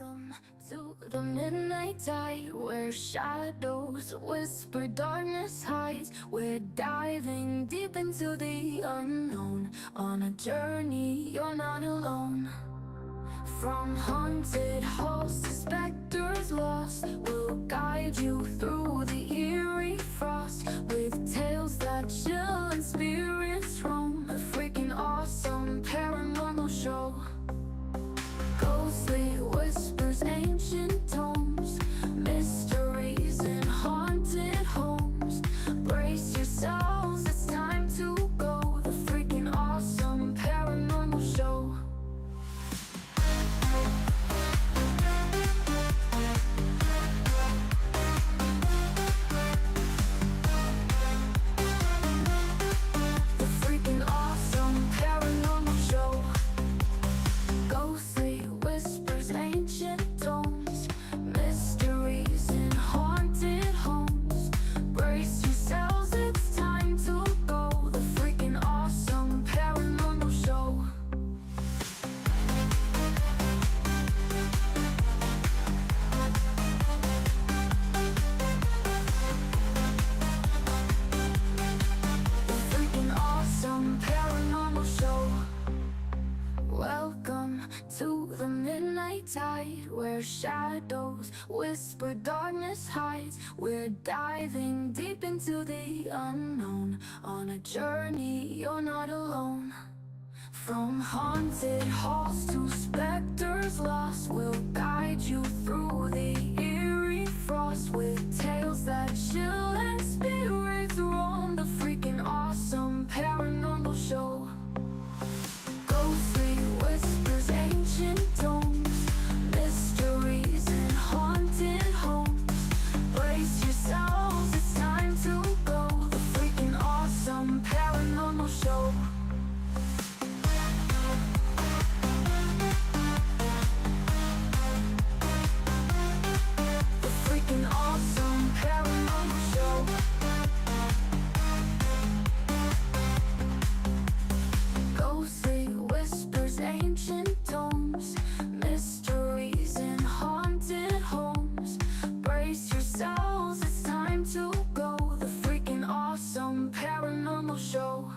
Welcome to the midnight tide, where shadows whisper, darkness hides. We're diving deep into the unknown, on a journey you're not alone. From haunted halls to specters lost, we'll guide you through the eerie frost, with tales that chill and spirits roam. A freaking awesome paranormal show. Ghostly whispers, ancient tomes, mysteries in haunted homes. Brace yourselves, it's time to go. The freaking awesome paranormal show. The freaking awesome paranormal show. Ghostly whispers, ancient tomes, mysteries in haunted homes. Brace yourselves, it's time to go. The freaking awesome paranormal show. The freaking awesome paranormal show. Welcome to the midnight tide, where shadows whisper, darkness hides. We're diving deep into the unknown, on a journey you're not alone. From haunted halls to specters lost, we'll guide you through the eerie frost, with tales that chill and spirits roam. The freaking awesome paranormal show. Ghostly whispers, ancient tomes, mysteries in haunted homes. Brace yourselves, it's time to go. The freaking awesome paranormal show. The freaking awesome paranormal show. Ghostly whispers, ancient tomes, mysteries in haunted homes. Brace yourselves, it's time to go. The freaking awesome paranormal show.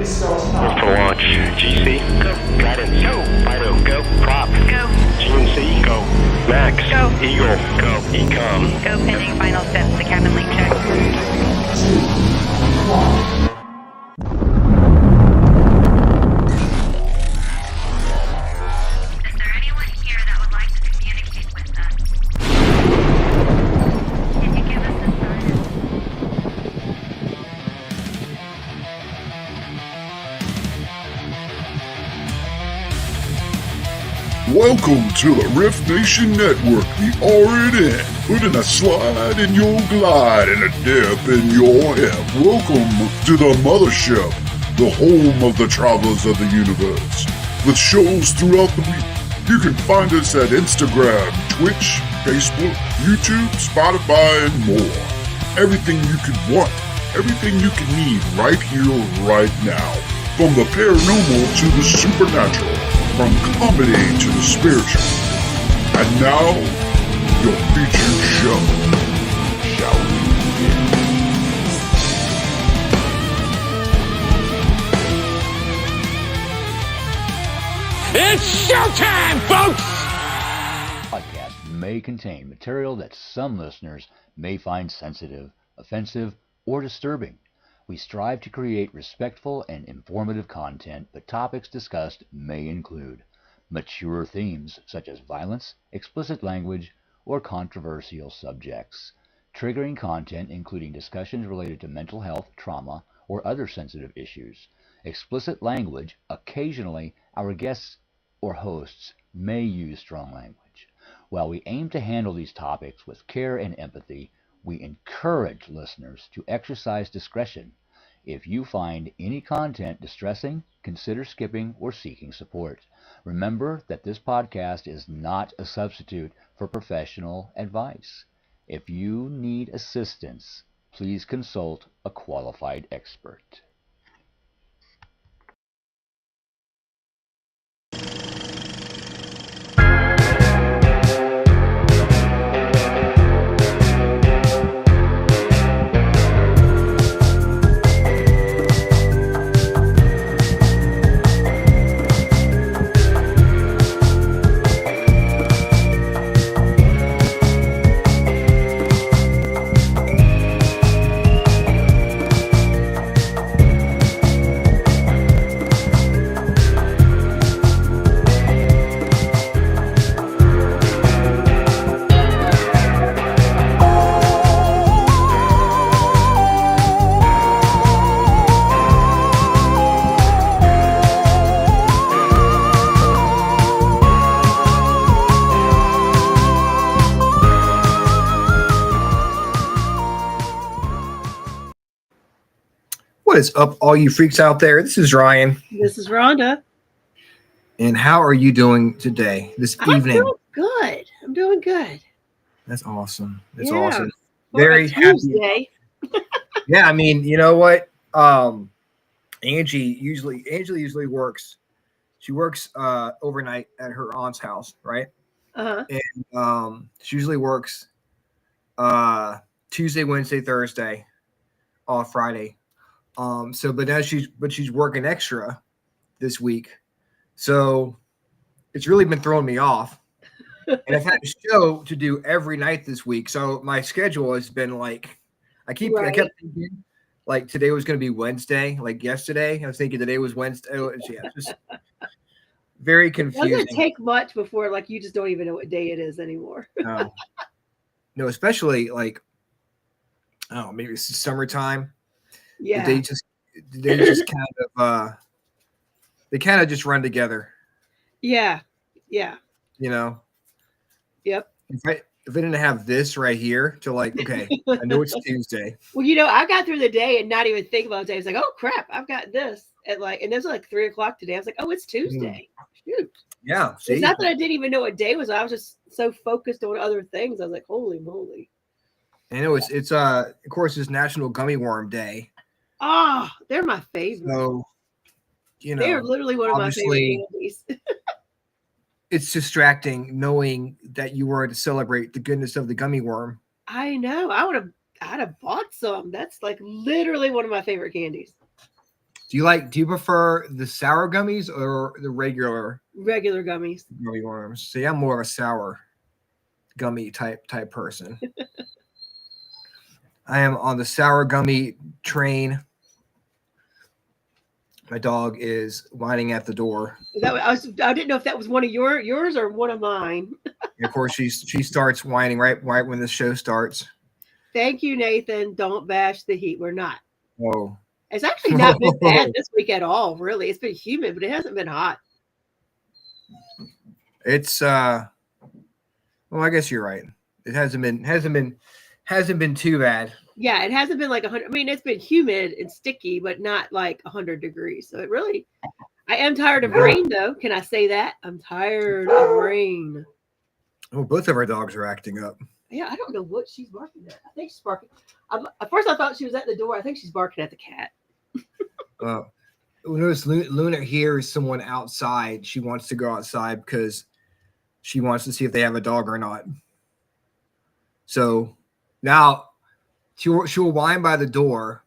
What's to launch? GC? Go. Guidance? Go. Fido? Go. Prop? Go. GNC? Go. Max? Go. Eagle? Go. Ecom? Go pending final steps. The cabin link check. 2, 1. Is there anyone here that would like to communicate with us? Can you give us a sign? Welcome to the Riff Nation Network, the RNN, putting a slide in your glide and a dip in your hip. Welcome to the mothership, the home of the travelers of the universe. With shows throughout the week, you can find us at Instagram, Twitch, Facebook, YouTube, Spotify, and more. Everything you could want, everything you can need right here, right now. From the paranormal to the supernatural. From comedy to the spiritual. And now, your featured show. Shall we begin? It's showtime, folks! Podcast may contain material that some listeners may find sensitive, offensive, or disturbing. We strive to create respectful and informative content, but topics discussed may include mature themes such as violence, explicit language, or controversial subjects, triggering content including discussions related to mental health, trauma, or other sensitive issues, explicit language. Occasionally, our guests or hosts may use strong language. While we aim to handle these topics with care and empathy, we encourage listeners to exercise discretion. If you find any content distressing, consider skipping or seeking support. Remember that this podcast is not a substitute for professional advice. If you need assistance, please consult a qualified expert. What is up, all you freaks out there? This is Ryan. This is Rhonda. And how are you doing today, this evening? I'm doing good. I'm doing good. That's awesome. That's Yeah. awesome. For Very a happy. Tuesday. Yeah, I mean, you know what? Angie usually works. She works overnight at her aunt's house, right? Uh-huh. And she usually works Tuesday, Wednesday, Thursday, off Friday. But now she's working extra this week, so it's really been throwing me off. And I've had a show to do every night this week, so my schedule has been like, I kept thinking like today was going to be Wednesday, like yesterday. I was thinking today was Wednesday. Oh, yeah, just very It confusing. doesn't take much before like you just don't even know what day it is anymore. No, especially like, oh, maybe it's summertime. Yeah. They just kind of just run together. Yeah. Yeah. You know. Yep. If I didn't have this right here to like, okay, I know it's Tuesday. Well, I got through the day and not even think about the day. I was like, oh crap, I've got this at like, and it was like 3:00 today. I was like, oh, it's Tuesday. Shoot. Yeah. See? It's not that I didn't even know what day it was. I was just so focused on other things. I was like, holy moly. I know it's of course it's National Gummy Worm Day. Ah, they're my favorite. So, they are literally one of my favorite candies. It's distracting knowing that you were to celebrate the goodness of the gummy worm. I know. I'd have bought some. That's like literally one of my favorite candies. Do you prefer the sour gummies or the regular Regular gummies. gummy worms? See, I'm more of a sour gummy type person. I am on the sour gummy train. My dog is whining at the door. Is that I didn't know if that was one of yours or one of mine. And of course, she starts whining right when the show starts. Thank you, Nathan. Don't bash the heat. We're not. Oh, It's actually not been bad this week at all, really. It's been humid, but it hasn't been hot. it's well, I guess you're right. It hasn't been too bad. Yeah, it hasn't been like 100. I mean, it's been humid and sticky, but not like 100 degrees. So it really, I am tired of rain, though. Can I say that? I'm tired of rain. Oh, both of our dogs are acting up. Yeah, I don't know what she's barking at. I think she's barking. At first, I thought she was at the door. I think she's barking at the cat. Notice Luna hears someone outside. She wants to go outside because she wants to see if they have a dog or not. So now she'll whine by the door,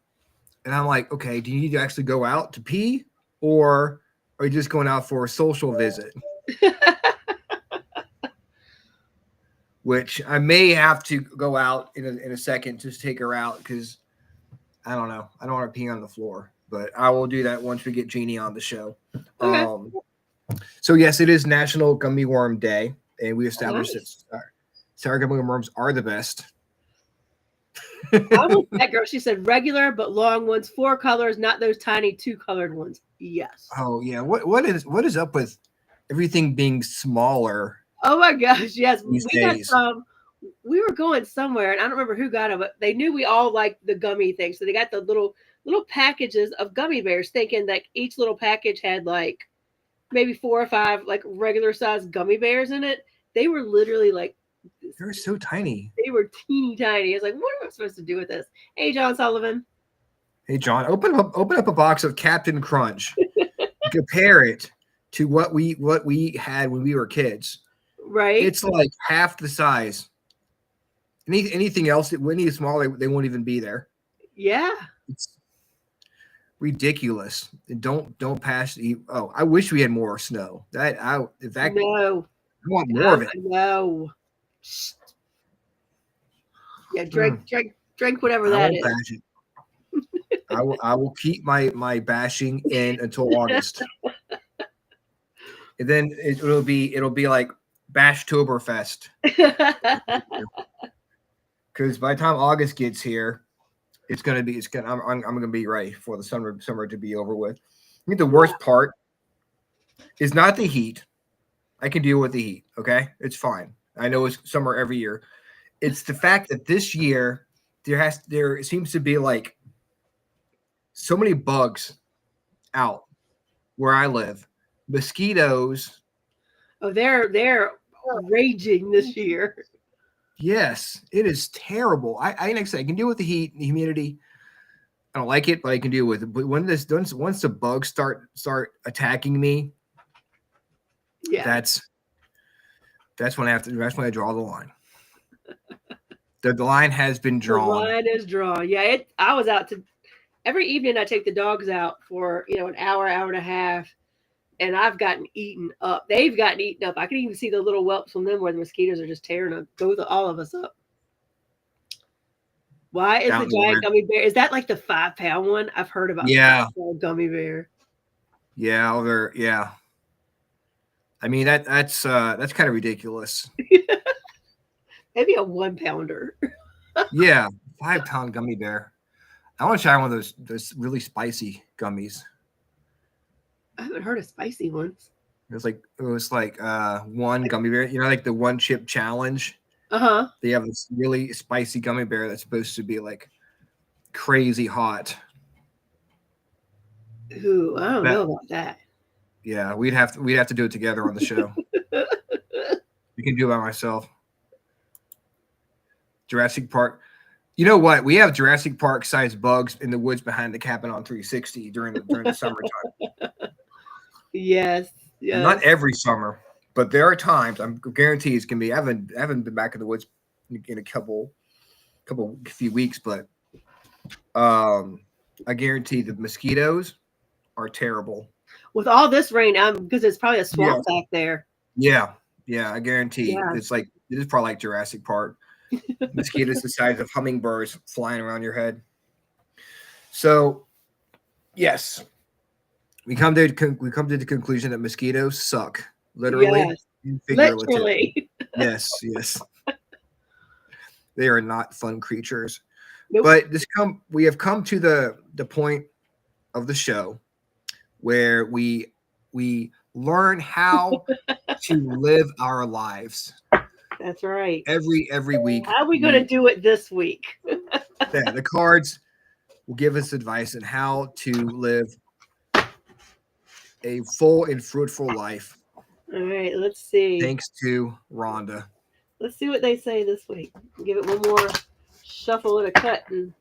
and I'm like, okay, do you need to actually go out to pee, or are you just going out for a social visit? Which I may have to go out in a second to take her out because I don't know. I don't want to pee on the floor, but I will do that once we get Jeannie on the show. Okay. So yes, it is National Gummy Worm Day, and we established Nice. that sour gummy worms are the best. I was that girl. She said regular but long ones, 4 colors, not those tiny 2-colored ones. Yes. Oh yeah, what is up with everything being smaller? Oh my gosh, yes. These We got days. some. We were going somewhere, and I don't remember who got them, but they knew we all liked the gummy thing, so they got the little packages of gummy bears, thinking that each little package had like maybe 4 or 5 like regular sized gummy bears in it. They were literally like They're so tiny. they were teeny tiny. I was like, what am I supposed to do with this? Hey, John Sullivan. Hey John, open up a box of Captain Crunch. Compare it to what we had when we were kids. Right? It's like half the size. Anything else that when you small, they won't even be there. Yeah. It's ridiculous. And don't pass the. Oh, I wish we had more snow. No. I want more of it. No. Yeah, drink whatever I that won't is. bash it. I will keep my bashing in until August, and then it'll be like Bashtoberfest. Because by the time August gets here, I'm gonna be ready for the summer to be over with. I think the worst part is not the heat. I can deal with the heat. Okay, it's fine. I know it's summer every year. It's the fact that this year there seems to be like so many bugs out where I live. Mosquitoes. Oh, they're raging this year. Yes, it is terrible. Like I said, I can deal with the heat and the humidity. I don't like it, but I can deal with it. But once the bugs start attacking me, Yeah. that's when I draw the line. The line has been drawn. The line is drawn. Yeah, I was out every evening I take the dogs out for, an hour and a half, and I've gotten eaten up. They've gotten eaten up. I can even see the little whelps from them where the mosquitoes are just tearing all of us up. Why is the giant gummy bear? Is that like the 5-pound one? I've heard about. Yeah. The 5-pound gummy bear. Yeah, yeah. I mean that's kind of ridiculous. Maybe a 1-pounder. Yeah, 5-pound gummy bear. I want to try one of those really spicy gummies. I haven't heard of spicy ones. It was like one gummy bear, like the 1 chip challenge. Uh-huh. They have this really spicy gummy bear that's supposed to be like crazy hot. Ooh, I don't know about that. Yeah, we'd have to do it together on the show. You can do it by myself. Jurassic Park. You know what? We have Jurassic Park sized bugs in the woods behind the cabin on 360 during the summertime. Yes. Not every summer, but there are times. I'm guarantee it's gonna be. I haven't been back in the woods in a few weeks, but I guarantee the mosquitoes are terrible. With all this rain, because it's probably a swamp Yeah. back there. Yeah, yeah, I guarantee Yeah. it is probably like Jurassic Park. Mosquitoes the size of hummingbirds flying around your head. So, yes, we come to the conclusion that mosquitoes suck, literally Yes, and figuratively. literally. Yes, yes, they are not fun creatures. Nope. But we have come to the point of the show where we learn how to live our lives That's right. every week. How are we going to do it this week? Yeah, the cards will give us advice on how to live a full and fruitful life. All right, let's see. Thanks to Rhonda. Let's see what they say this week. Give it one more shuffle and a cut. And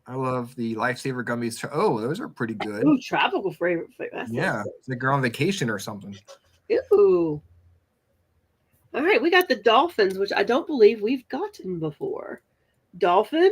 I love the Lifesaver gummies. Oh, those are pretty good. ooh, tropical flavor. That's Yeah, it's like you're on vacation or something. Ooh. All right, we got the dolphins, which I don't believe we've gotten before. Dolphin,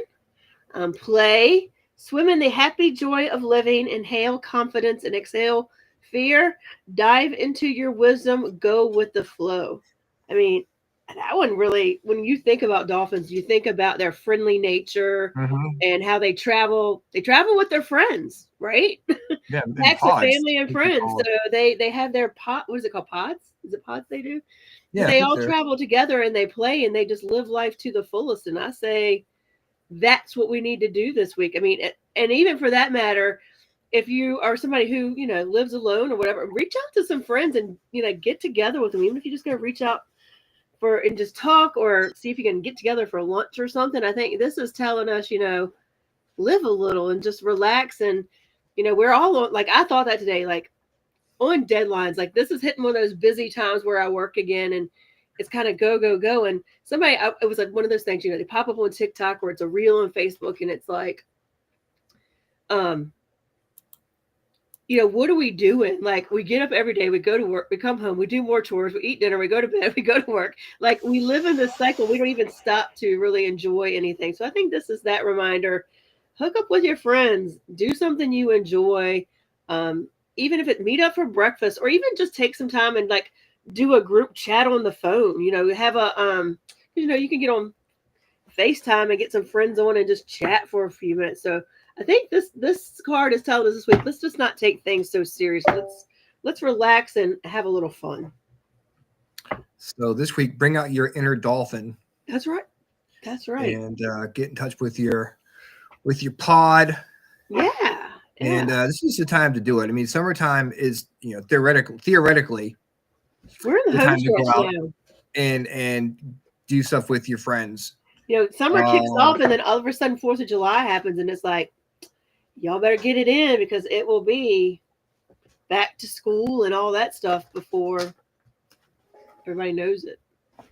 play, swim in the happy joy of living, inhale confidence and exhale fear, dive into your wisdom, go with the flow. I mean, that one really, when you think about dolphins, you think about their friendly nature and how they travel. They travel with their friends, right? Yeah, Back to family and friends. So they have their pot. What is it called? Pods? Is it pods they do? Yeah, They all travel together and they play and they just live life to the fullest. And I say that's what we need to do this week. I mean, and even for that matter, if you are somebody who, lives alone or whatever, reach out to some friends and, get together with them. Even if you're just going to reach out and just talk or see if you can get together for lunch or something. I think this is telling us, live a little and just relax. And, we're all on, like, I thought that today, like on deadlines, like this is hitting one of those busy times where I work again and it's kind of go, go, go. And it was like one of those things, they pop up on TikTok or it's a reel on Facebook and it's like, what are we doing? Like we get up every day, we go to work, we come home, we do more chores, we eat dinner, we go to bed, we go to work. Like we live in this cycle. We don't even stop to really enjoy anything. So I think this is that reminder. Hook up with your friends, do something you enjoy. Even if it meet up for breakfast or even just take some time and like do a group chat on the phone, have a, you can get on FaceTime and get some friends on and just chat for a few minutes. So I think this card is telling us this week, let's just not take things so serious. Let's relax and have a little fun. So this week, bring out your inner dolphin. That's right. That's right. And get in touch with your pod. Yeah. And this is the time to do it. I mean, summertime is, theoretically, we're in the home time to go stretch out now. and do stuff with your friends. Summer kicks off and then all of a sudden 4th of July happens and it's like, y'all better get it in because it will be back to school and all that stuff before everybody knows it.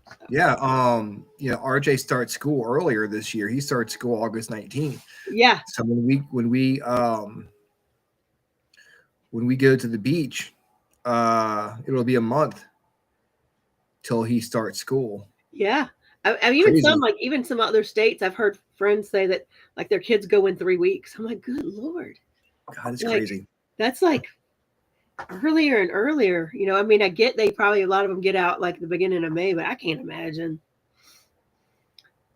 So. Yeah. RJ starts school earlier this year. He starts school August 19th. Yeah. So when we go to the beach, it'll be a month till he starts school. Yeah. I mean, even some other states, I've heard friends say that like their kids go in 3 weeks. I'm like, good Lord. God, it's crazy. That's like earlier and earlier. I mean, I get a lot of them get out like the beginning of May, but I can't imagine.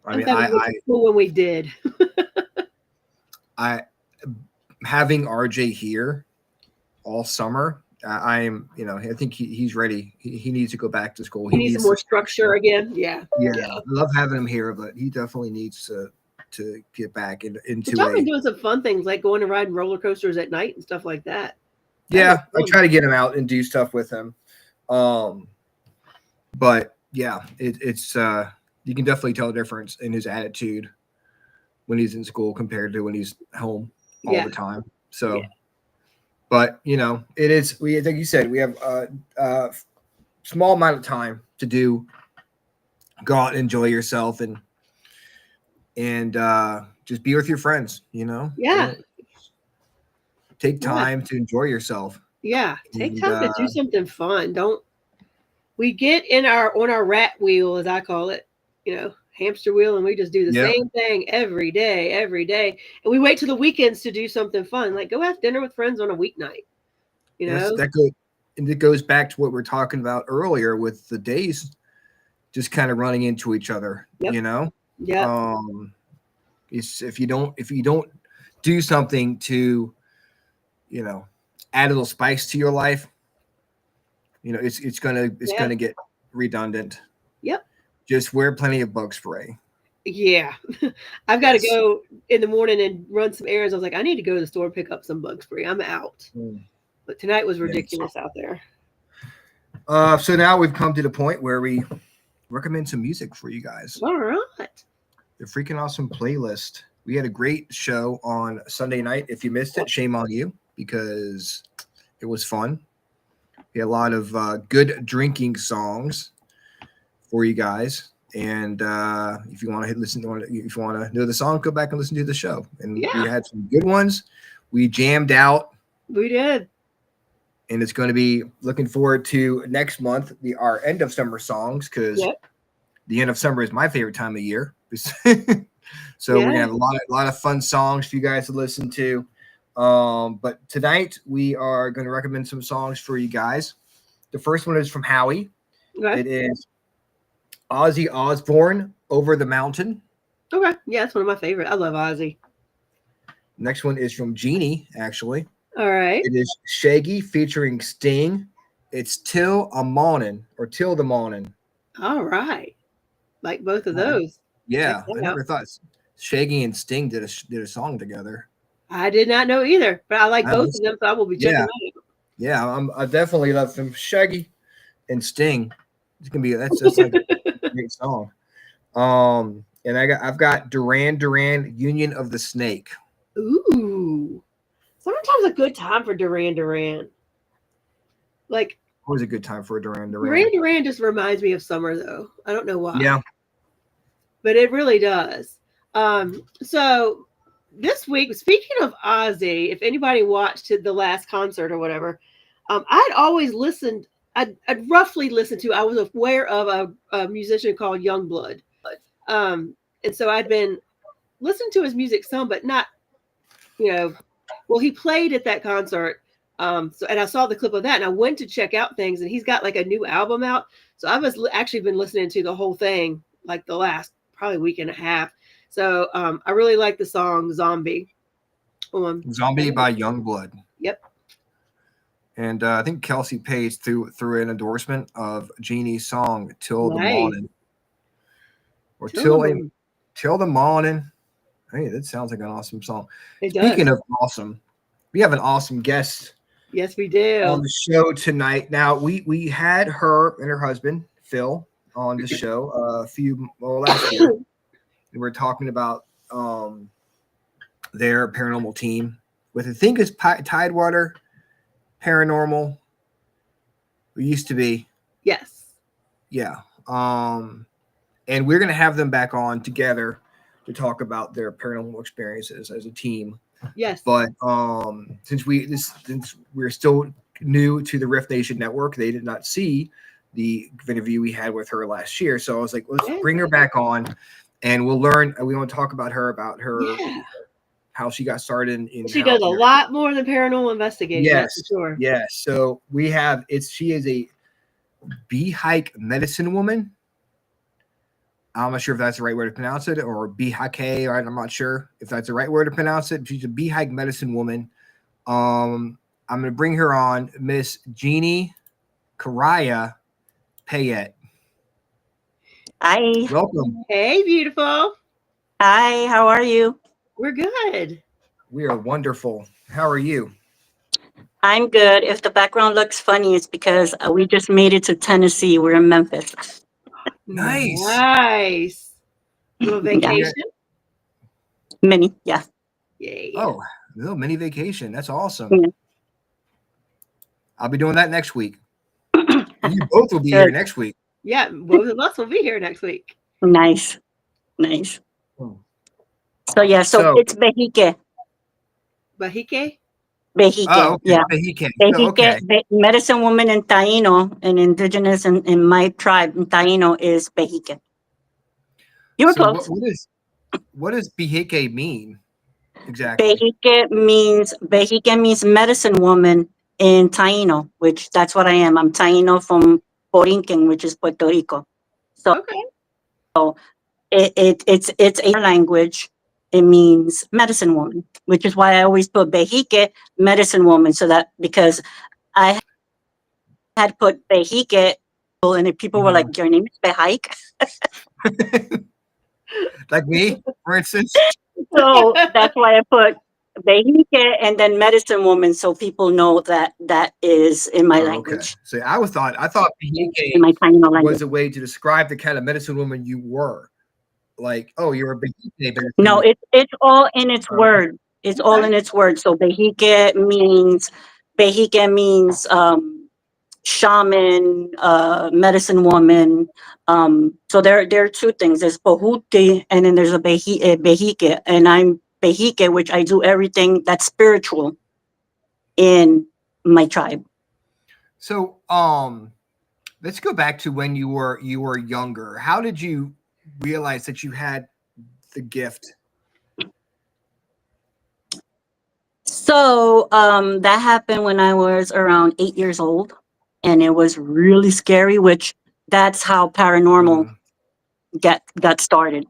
I mean, I cool when we did. Having RJ here all summer. I think he's ready. He needs to go back to school. He needs more structure again. Yeah. I love having him here, but he definitely needs to get back into. Y'all been doing some fun things like going to ride roller coasters at night and stuff like that. Yeah, I try to get him out and do stuff with him. But yeah, it's you can definitely tell a difference in his attitude when he's in school compared to when he's home all the time. So. Yeah. But it is. Like you said, we have a small amount of time to go out and enjoy yourself and just be with your friends. Yeah. Take time to enjoy yourself. Yeah, take time to do something fun. We get on our rat wheel, as I call it, hamster wheel, and we just do the same thing every day. And we wait till the weekends to do something fun, like go have dinner with friends on a weeknight. You Yes, know? and it goes back to what we are talking about earlier with the days just kind of running into each other. Yep. You know, Yep. it's if you don't do something to, add a little spice to your life, it's gonna get redundant. Yep. Just wear plenty of bug spray. Yeah. I've got to Yes. go in the morning and run some errands. I was like, I need to go to the store and pick up some bug spray. I'm out. But tonight was ridiculous out there. So now we've come to the point where we recommend some music for you guys. All right. The Freakin' Awesome playlist. We had a great show on Sunday night. If you missed it, shame on you because it was fun. We had a lot of good drinking songs for you guys. And if you want to listen, if you want to know the song, go back and listen to the show. And we had some good ones. We jammed out. We did. And it's going to be looking forward to next month, our end of summer songs, because the end of summer is my favorite time of year. So we're gonna have a lot of fun songs for you guys to listen to. But tonight we are going to recommend some songs for you guys. The first one is from Howie. Okay. It is Ozzy Osbourne, Over the Mountain. Okay. Yeah, that's one of my favorite. I love Ozzy. Next one is from Jeannie, actually. All right. It is Shaggy featuring Sting. It's Till the Morning. All right. Like both of those. Yeah, I never thought Shaggy and Sting did a song together. I did not know either, but I like both of them, so I will be checking them out. Yeah, I definitely love them. Shaggy and Sting. It's gonna be that's like a great song. And I've got Duran Duran, Union of the Snake. Ooh, sometimes a good time for Duran Duran. Like always a good time for a Duran Duran. Duran Duran just reminds me of summer, though. I don't know why. Yeah, but it really does. So this week, speaking of Ozzy, if anybody watched the last concert or whatever, I'd always listened. I'd roughly listened to. I was aware of a musician called Youngblood, and so I'd been listening to his music some, but not, well, he played at that concert. So, and I saw the clip of that, and I went to check out things, and he's got like a new album out. So I was actually been listening to the whole thing, like the last probably week and a half. So I really like the song "Zombie." Zombie by Youngblood. Yep. And I think Kelsey Page threw an endorsement of Jeannie's song "Till the Morning," or "Till the Morning." Hey, that sounds like an awesome song. Speaking of awesome, we have an awesome guest. Yes, we do. On the show tonight. Now we had her and her husband Phil on the show last year. And we're talking about their paranormal team with I think it's Tidewater Paranormal. We used to be. Yes. Yeah. And we're gonna have them back on together to talk about their paranormal experiences as a team. Yes. But since we're still new to the Rift Nation Network, they did not see the interview we had with her last year. So I was like, let's bring her back on, and we'll learn. We want to talk about her, how she got started. She does a lot more than paranormal investigating. Yes, that's for sure. Yes. So she is a Behike medicine woman. I'm not sure if that's the right word to pronounce it, or Behike, right? I'm not sure if that's the right word to pronounce it. She's a Behike medicine woman. I'm going to bring her on, Miss Jeannie Karaya Payette. Hi. Welcome. Hey, beautiful. Hi, how are you? We're good. We are wonderful. How are you? I'm good. If the background looks funny, it's because we just made it to Tennessee. We're in Memphis. Nice. Little vacation? Mini, yeah. Yay. Oh, a little mini vacation. That's awesome. Yeah. I'll be doing that next week. You both will be here next week. Yeah, both of us will be here next week. Nice. So it's Behike. Behike? Behike, oh, okay. yeah. Behike. Behike, medicine woman in Taino, and indigenous in my tribe in Taino is Behike. You were close. What does Behike mean exactly? Behike means medicine woman in Taino, which that's what I am. I'm Taino from Borinquen, which is Puerto Rico. So it's a language. It means medicine woman, which is why I always put Behike, medicine woman, so that because I had put Behike, and people were like, "Your name is Behike." Like me, for instance. So that's why I put Behike and then medicine woman, so people know that that is in my language. So I thought In my Taino language was a way to describe the kind of medicine woman you were. Like, oh, you're a Behike medicine No, woman. it's all in its word. It's all in its word. So Behike means shaman, medicine woman. So there are two things. There's Pohute and then there's a Behike. And I'm Behike, which I do everything that's spiritual in my tribe. So let's go back to when you were younger. How did you realize that you had the gift? So that happened when I was around 8 years old, and it was really scary. Which that's how paranormal got started.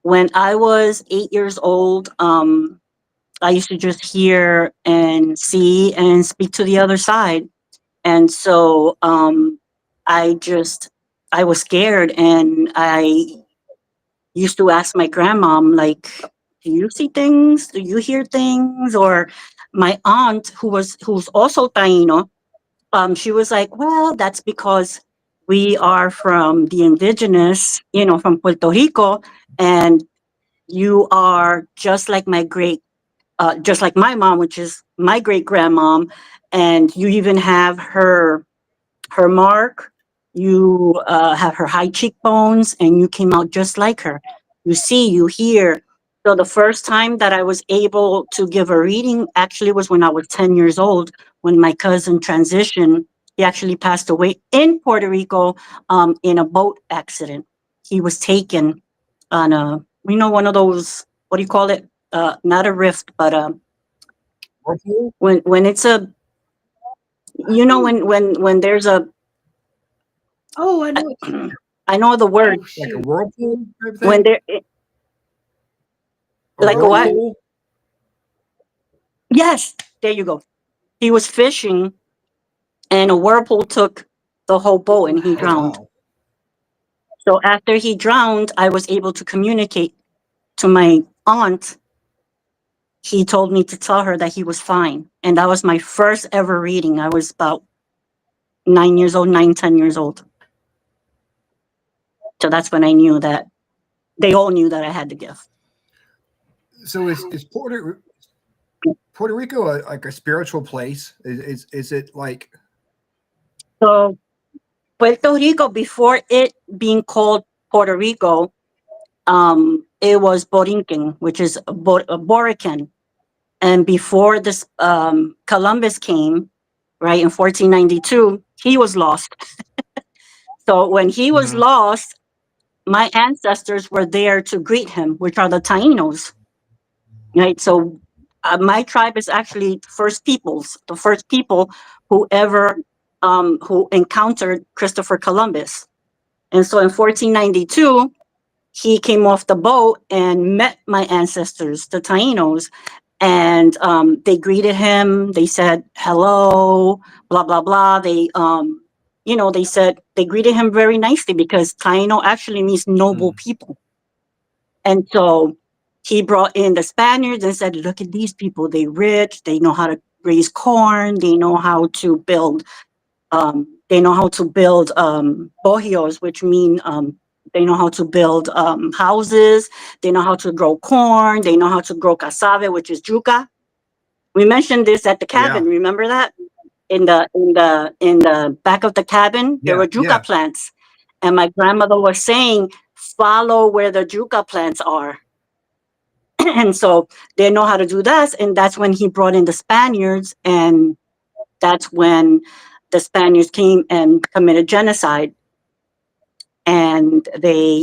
When I was 8 years old, I used to just hear and see and speak to the other side, and so I just I was scared, and I used to ask my grandmom, like, do you see things? Do you hear things? Or my aunt, who's also Taino, she was like, well, that's because we are from the indigenous, from Puerto Rico, and you are just like just like my mom, which is my great grandmom, and you even have her mark. You have her high cheekbones, and you came out just like her. You see, you hear. So the first time that I was able to give a reading actually was when I was 10 years old, when my cousin transitioned. He actually passed away in Puerto Rico in a boat accident. He was taken on one of those, what do you call it? Not a rift, but when it's a, when there's a, Oh, I know. I know the word. Like a whirlpool type thing? When there, like a what? Yes, there you go. He was fishing, and a whirlpool took the whole boat, and he drowned. Wow. So after he drowned, I was able to communicate to my aunt. He told me to tell her that he was fine, and that was my first ever reading. I was about 9 years old, 10 years old. So that's when I knew that they all knew that I had the gift. So is Puerto Rico like a spiritual place? Is it like? So Puerto Rico, before it being called Puerto Rico, it was Borinquen, which is Borican. And before this, Columbus came, right, in 1492, he was lost. So when he was lost, my ancestors were there to greet him, which are the Tainos, right? So my tribe is actually the first people who ever who encountered Christopher Columbus. And so in 1492, he came off the boat and met my ancestors, the Tainos, and they greeted him. They said hello, blah blah blah. They said they greeted him very nicely because Taino actually means noble people. And so he brought in the Spaniards and said, look at these people. They're rich. They know how to raise corn. They know how to build. Bohios, which mean they know how to build houses. They know how to grow corn. They know how to grow cassave, which is yuca. We mentioned this at the cabin. Remember that? In the back of the cabin, there were yuca plants. And my grandmother was saying, follow where the yuca plants are. And so they know how to do that. And that's when he brought in the Spaniards. And that's when the Spaniards came and committed genocide. And they,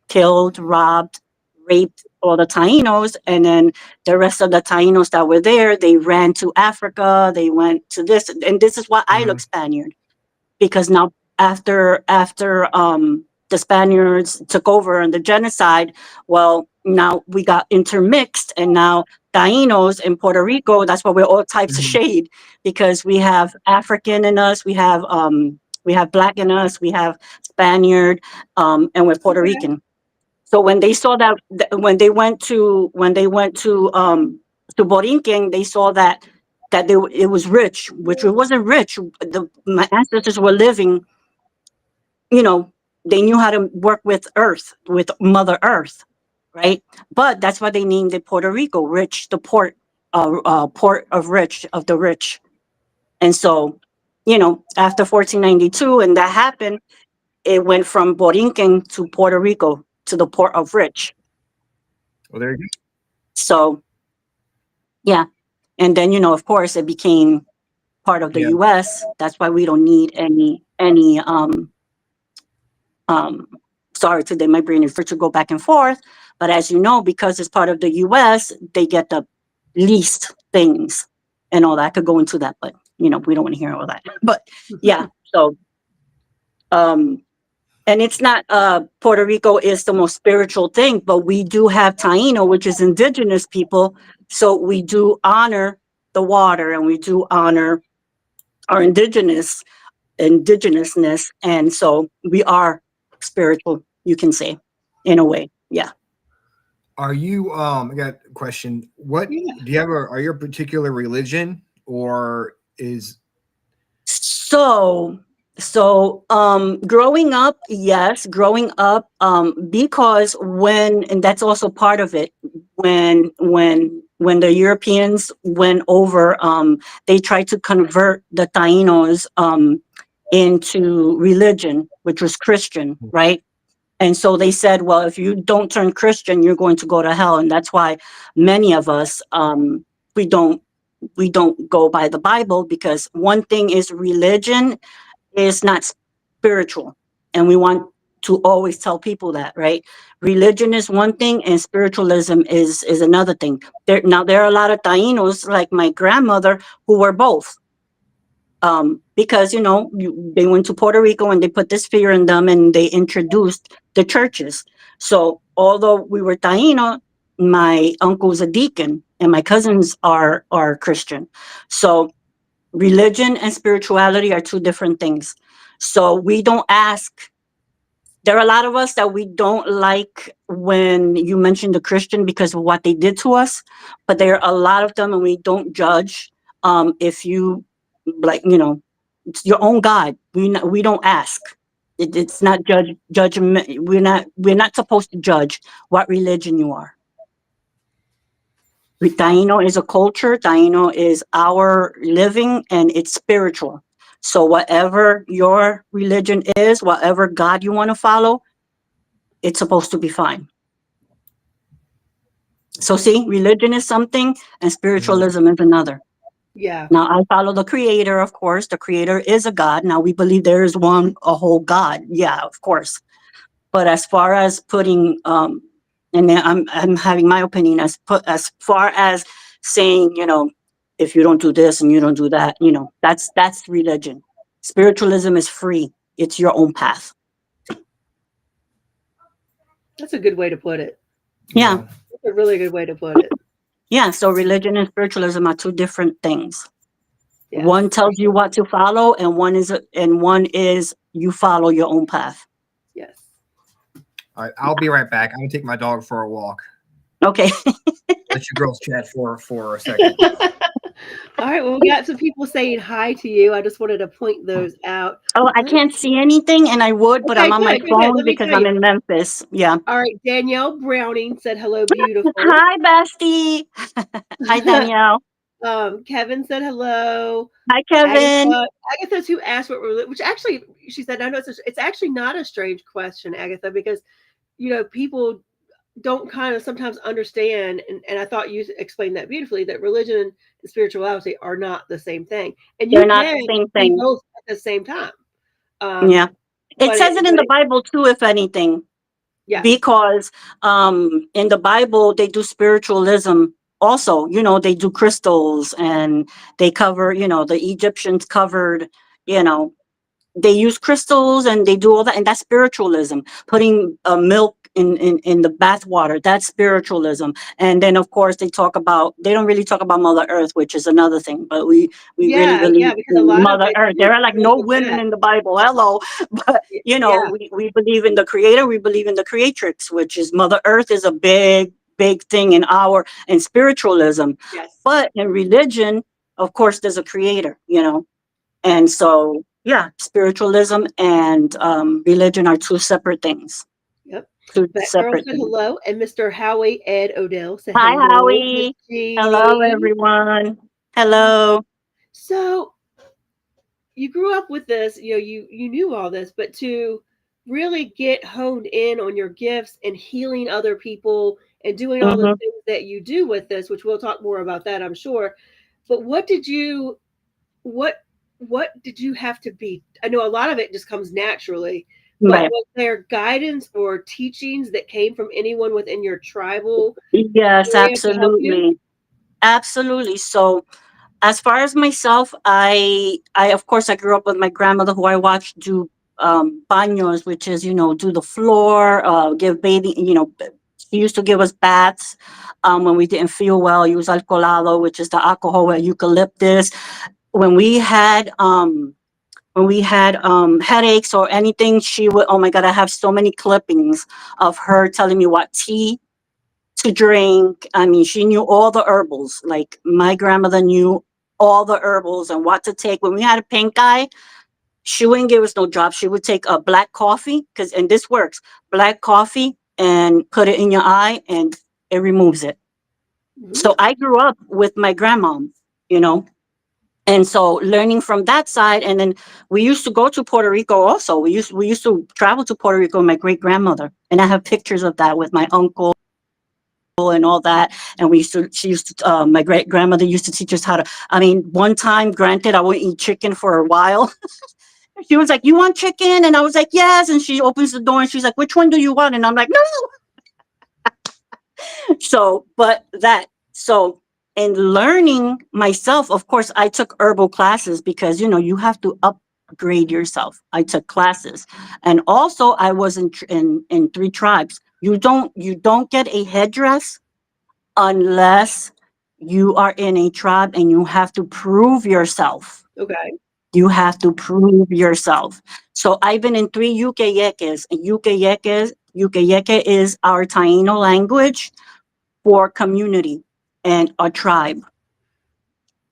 killed, robbed, raped all the Tainos, and then the rest of the Tainos that were there, they ran to Africa. They went to this, and this is why I look Spaniard, because now after the Spaniards took over and the genocide, well, now we got intermixed, and now Tainos in Puerto Rico, that's why we're all types of shade, because we have African in us, we have black in us, we have Spaniard, and we're Puerto Rican. So when they saw that, when they went to Borinquen, they saw that it was rich, which it wasn't rich. My ancestors were living, they knew how to work with earth, with Mother Earth, right? But that's why they named it Puerto Rico, rich, the port of the rich. And so, after 1492, and that happened, it went from Borinquen to Puerto Rico, to the port of rich. Well, there you go. So, yeah. And then, of course, it became part of the U.S. That's why we don't need any sorry, today my brain is to go back and forth. But as you know, because it's part of the U.S., they get the least things and all that. I could go into that, but we don't want to hear all that. But yeah, so and it's not Puerto Rico is the most spiritual thing, but we do have Taino, which is indigenous people. So we do honor the water, and we do honor our indigenousness, and so we are spiritual, you can say, in a way. Yeah. Are you I got a question. What do you have are you a particular religion, or is so growing up, yes, because and that's also part of it, when the Europeans went over, they tried to convert the Tainos into religion, which was Christian, right? And so they said, well, if you don't turn Christian, you're going to go to hell. And that's why many of us, we don't go by the Bible, because one thing is religion is not spiritual. And we want to always tell people that, right? Religion is one thing and spiritualism is another thing. There are a lot of Tainos, like my grandmother, who were both. Because they went to Puerto Rico and they put this fear in them, and they introduced the churches. So although we were Taino, my uncle's a deacon and my cousins are Christian. So religion and spirituality are two different things. So we don't ask. There are a lot of us that we don't like when you mention the Christian because of what they did to us, but there are a lot of them, and we don't judge. If you it's your own God. We don't ask. It's not judgment. We're not supposed to judge what religion you are. Taino is a culture. Taino is our living, and it's spiritual. So whatever your religion is, whatever God you want to follow, it's supposed to be fine. So see, religion is something and spiritualism is another. Yeah. Now I follow the creator, of course. The creator is a God. Now we believe there is a whole God. Yeah, of course. But as far as putting, and then I'm having my opinion, as far as saying, if you don't do this and you don't do that, that's religion. Spiritualism is free. It's your own path. That's a good way to put it. Yeah. That's a really good way to put it. Yeah, so religion and spiritualism are two different things. Yeah. One tells you what to follow, and one is you follow your own path. Yes. All right, I'll be right back. I'm gonna take my dog for a walk. Okay. Let you girls chat for a second. All right. Well, we got some people saying hi to you. I just wanted to point those out. Oh, I can't see anything, and I would, but I'm on my phone because I'm in Memphis. Yeah. All right. Danielle Browning said hello, beautiful. Hi, bestie. Hi, Danielle. Kevin said hello. Hi, Kevin. Agatha's who asked which actually, she said, I know it's actually not a strange question, Agatha, because, people don't kind of sometimes understand. And I thought you explained that beautifully, that religion and spirituality are not the same thing. And they're not the same thing. Both at the same time. Yeah. It says it in the Bible too, if anything. Yeah. because in the Bible they do spiritualism also. They do crystals, and they cover, the Egyptians covered, you know they use crystals, and they do all that, and that's spiritualism. Putting milk in the bath water, that's spiritualism. And then of course they don't really talk about Mother Earth, which is another thing, but we really Yeah, believe yeah, because a in lot of Mother it Earth. There is are like deals no with women that. in the Bible, hello. But Yeah. we believe in the Creator, we believe in the Creatrix, which is Mother Earth, is a big thing in spiritualism. Yes. But in religion, of course, there's a Creator. And so, yeah, spiritualism and religion are two separate things. Yep. Two That girl separate said things. hello, and Mr. Howie Ed Odell said Hi, hello, Miss Howie. Hello, Jeannie. everyone. Hello. So you grew up with this, you knew all this, but to really get honed in on your gifts and healing other people and doing all the Hmm. things that you do with this, which we'll talk more about that, I'm sure. But what did you have to be? I know a lot of it just comes naturally, but Right. was there guidance or teachings that came from anyone within your tribal Yes, area to help you? absolutely. Absolutely. So, as far as myself, I of course I grew up with my grandmother, who I watched do baños, which is, do the floor, give bathing. She used to give us baths when we didn't feel well. Use alcoholado, which is the alcohol with eucalyptus. When we had headaches or anything, she would, oh my God, I have so many clippings of her telling me what tea to drink. I mean, she knew all the herbals. Like, my grandmother knew all the herbals and what to take. When we had a pink eye, she wouldn't give us no drops. She would take a black coffee, and this works, black coffee, and put it in your eye, and it removes it. So Mhm. I grew up with my grandmom, you know, and so learning from that side. And then we used to go to Puerto Rico also. We used to travel to Puerto Rico with my great grandmother, and I have pictures of that with my uncle and all that. And she used to, my great grandmother used to teach us how to. I mean, one time, granted, I wouldn't eat chicken for a while. She was like, "You want chicken?" And I was like, "Yes." And she opens the door and she's like, "Which one do you want?" And I'm like, "No." So in learning myself, of course, I took herbal classes, because you have to upgrade yourself. I took classes, and also I was in three tribes. You don't get a headdress unless you are in a tribe, and you have to prove yourself. Okay. You have to prove yourself. So I've been in three Yucayekes. Yucayeke is our Taino language for community and a tribe.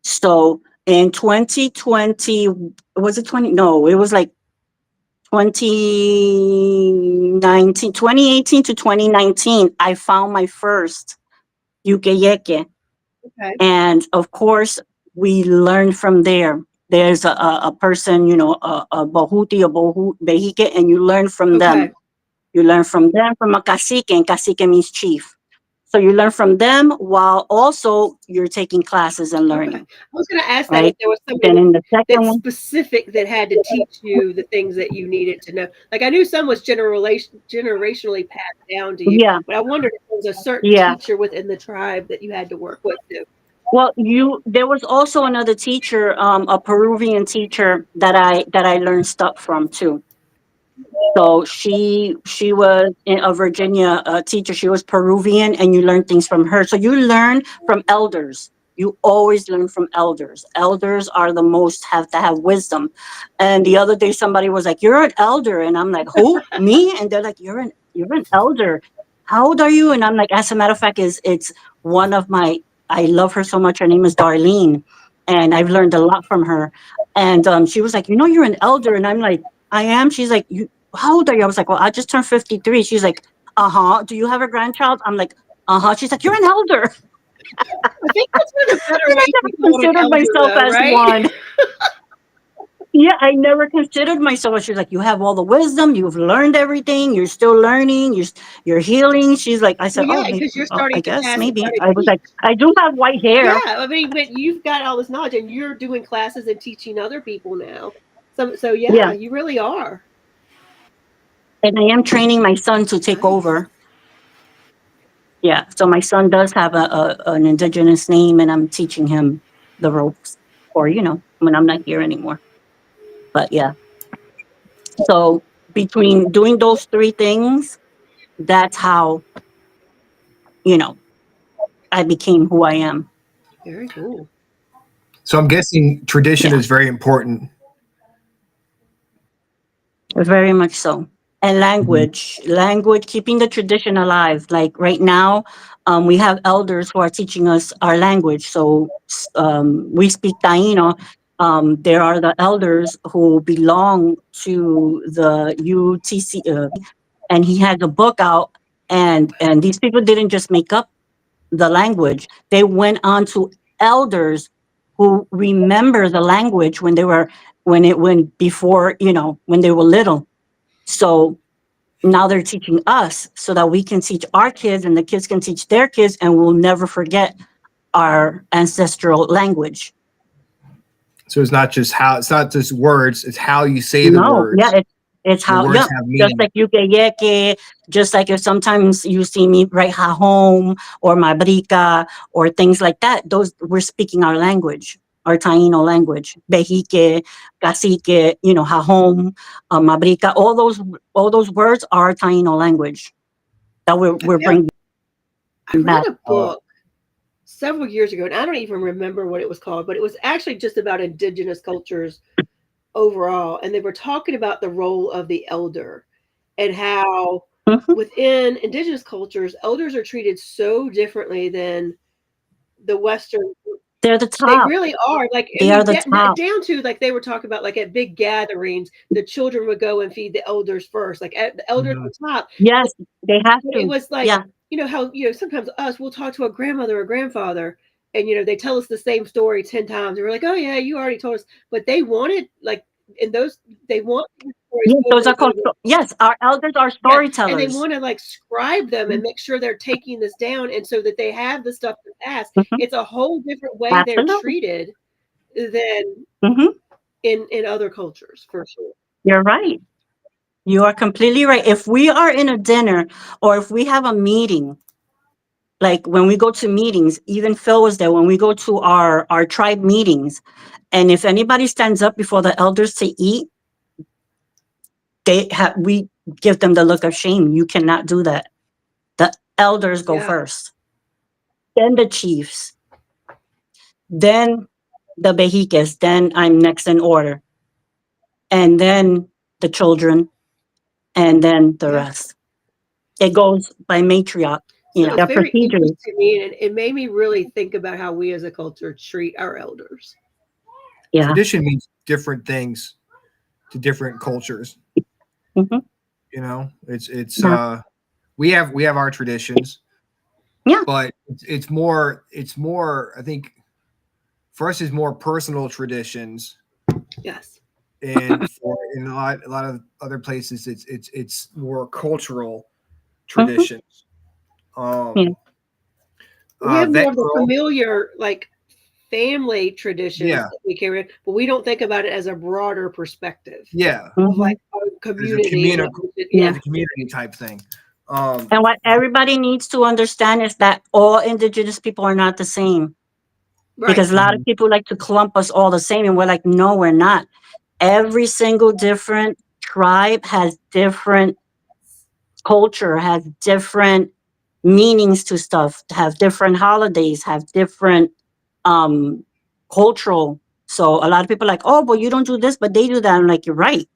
So in 2020, was it 20? No, it was like 2018 to 2019, I found my first Yucayeke. Okay. And of course, we learned from there. There's a person, a Bahuti, a Behike, and you learn from them. Okay. You learn from them, from a cacique, and cacique means chief. So you learn from them while also you're taking classes and Okay. learning, I was going to ask that if right? there was Then somebody in the second that's one, specific that had to teach you the things that you needed to know. Like I knew some was generationally passed down to you, yeah, but I wondered if there was a certain yeah. teacher within the tribe that you had to work with too. Well, there was also another teacher, a Peruvian teacher that I learned stuff from too. So she was a Virginia teacher. She was Peruvian, and you learn things from her. So you learn from elders. You always learn from elders. Elders are the most, have to have wisdom. And the other day, somebody was like, "You're an elder," and I'm like, "Who? Me?" And they're like, "You're an elder. How old are you?" And I'm like, "As a matter of fact, is it's one of my. I love her so much. Her name is Darlene, and I've learned a lot from her." And she was like, "You're an elder," and I'm like, "I am." She's like, "How old are you?" I was like, "Well, I just turned 53." She's like, "Uh-huh. Do you have a grandchild?" I'm like, "Uh-huh." She's like, "You're an elder." I think that's one of the better And I ways to be never called an considered elder, myself though, as right? one. Yeah, I never considered myself. She's like, "You have all the wisdom. You've learned everything. You're still learning. You're healing." She's like, I Well, said, "Oh, yeah, maybe, because you're I starting to guess, pass it maybe." down and I was teach. like, "I do have white Yeah, hair." I mean, but you've got all this knowledge and you're doing classes and teaching other people now. So Yeah. yeah, you really are. And I am training my son to take over. Yeah, so my son does have an indigenous name, and I'm teaching him the ropes, or when I'm not here anymore. But yeah, so between doing those three things, that's how you know I became who I am. Very cool. So I'm guessing tradition Yeah. is very important. Very much so. And language, keeping the tradition alive. Like right now, we have elders who are teaching us our language. So we speak Taino. There are the elders who belong to the UTC, and he had a book out. And these people didn't just make up the language; they went on to elders who remember the language when they were when before when they were little. So now they're teaching us so that we can teach our kids and the kids can teach their kids, and we'll never forget our ancestral language. So it's not just words, it's how you say the No, words. yeah, it's The how, words yeah, have just meaning. like yukeyeke, just like if sometimes you see me write home or mabrica or things like that, those we're speaking our language, our Taino language, Behike, cacique, home, mabrica, all those words are Taino language that we're Yeah. bringing I read back. a book several years ago, and I don't even remember what it was called, but it was actually just about indigenous cultures overall. And they were talking about the role of the elder and how Mhm. within indigenous cultures, elders are treated so differently than the Western. They're the They top. really are. Like, I They are mean, the top. down to like they were talking about, like at big gatherings, the children would go and feed the elders first, like at the elders Mhm. at the top. Yes, they have But it to. was like, Yeah. how, sometimes us, we'll talk to a grandmother or grandfather and, they tell us the same story 10 times. And we're like, oh, yeah, you already told us. But they wanted, like, in those, they want these stories Yes, those over are and called. over. Yes, our elders are Yes. And they storytellers. want to, like, scribe them and make sure they're taking this down. And so that they have the stuff to pass. Mhm. It's a whole different way they're Absolutely. treated than Hmm. in other cultures, for sure. You're right. You are completely right. If we are in a dinner or if we have a meeting, like when we go to meetings, even Phil was there when we go to our tribe meetings, and if anybody stands up before the elders to eat, we give them the look of shame. You cannot do that. The elders go Yeah. first, then the chiefs, then the Behikes, then I'm next in order, and then the children, and then the Yeah. rest. It goes by matriarch, So it's the very procedures. interesting to me, and it made me really think about how we as a culture treat our elders. Yeah. Tradition means different things to different cultures. Hmm. It's Yeah. we have our traditions, Yeah. but it's more I think for us is more personal traditions, Yes. and for in a lot of other places it's more cultural Hmm. traditions. Yeah. We have Vet more of the girl, familiar, like family traditions yeah, that we carry, but we don't think about it as a broader perspective yeah. of Hmm. like our There's a community and what we should, Yeah. there's a community type thing. Um, And what everybody needs to understand is that all indigenous people are not the same, right. because a lot of people like to clump us all the same, and we're like, no, we're not. Every single different tribe has different culture, has different meanings to stuff, have different holidays, have different um cultural. So a lot of people are like, oh, but you don't do this, but they do that. I'm like, you're right.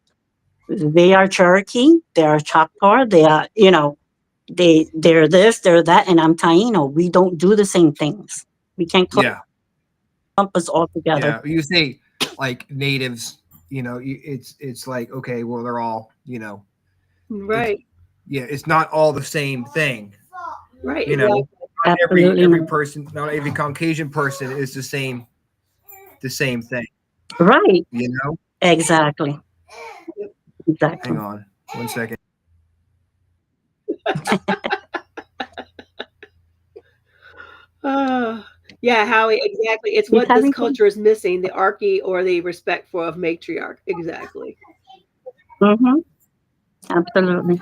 They are Cherokee, they are Choctaw, they are, they're this, they're that, and I'm Taino. We don't do the same things. We can't clump yeah, us all together. yeah. You say like natives, it's like okay, well they're all, it's Right. yeah, it's not all the same thing. Right. You know, Exactly. not every Absolutely every not. person, not every Caucasian person is the same thing. Right. You know. Exactly. Hang Exactly. on, 1 second. Yeah, Howie, exactly. It's He's what this having fun. culture is missing, the archy or the respect for of matriarch. Exactly. Hmm. Absolutely.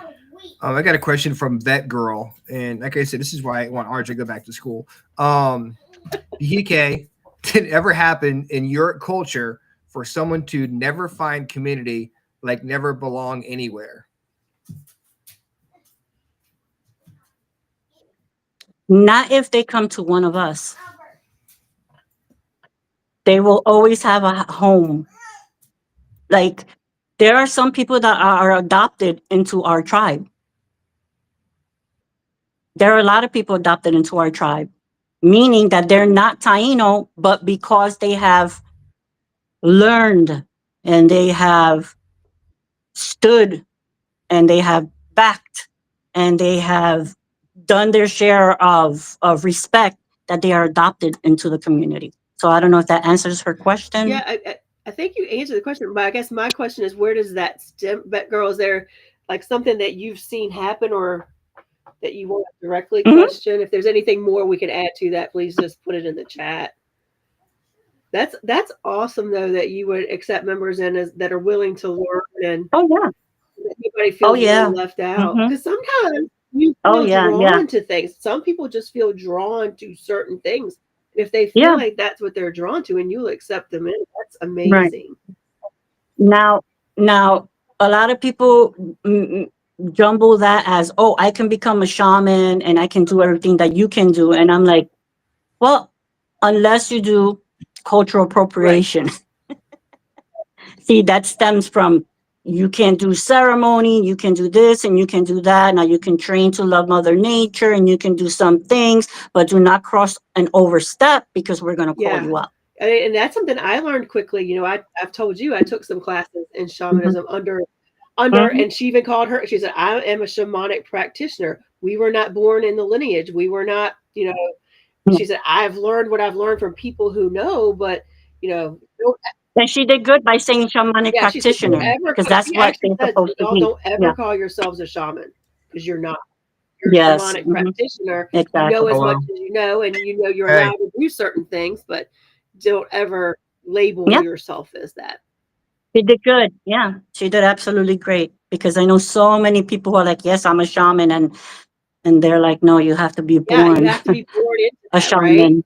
I got a question from Vet Girl, and like I said, this is why I want RJ to go back to school. Behike, did it ever happen in your culture for someone to never find community, like never belong anywhere? Not if they come to one of us. They will always have a home. Like, there are some people that are adopted into our tribe. There are a lot of people adopted into our tribe, meaning that they're not Taino, but because they have learned and they have stood and they have backed and they have done their share of respect, that they are adopted into the community. So I don't know if that answers her question. Yeah, I think you answered the question, but I guess my question is, where does that stem? But girl, is there like something that you've seen happen or that you want to directly Mhm. question? If there's anything more we can add to that, please just put it in the chat. That's awesome though that you would accept members in as, that are willing to learn and Oh yeah. that nobody Oh feels yeah. really left out. Hmm. Because sometimes you Oh feel yeah. Yeah. drawn to things. Some people just feel drawn to certain things. If they feel Yeah. like that's what they're drawn to and you'll accept them in, that's Right. amazing. Now, now, a lot of people jumble that as, oh, I can become a shaman and I can do everything that you can do. And I'm like, well, unless you do cultural Right. appropriation. See, that stems from you can do ceremony, you can do this and you can do that. Now you can train to love Mother Nature and you can do some things, but do not cross and overstep because we're going to call Yeah. you up. And that's something I learned quickly. You know, I've told you I took some classes in Hmm. shamanism under Hmm. and she even called her, she said, I am a shamanic practitioner. We were not born in the lineage. We were not, you know, she said, I've learned what I've learned from people who know, but you know, don't, And she did good by saying shamanic yeah, she said, don't practitioner ever, because that's she what actually they're said, supposed to y'all be. don't ever Yeah. call yourselves a shaman because you're not. You're a Yes. shamanic practitioner. You know Exactly. as much Hello. as you know, and you know you're Hey. allowed to do certain things, but don't ever label Yeah. yourself as that. She did good. Yeah. She did absolutely great because I know so many people who are like, yes, I'm a shaman. And they're like, no, you have to be Yeah, you born have to be born into a that, right? shaman.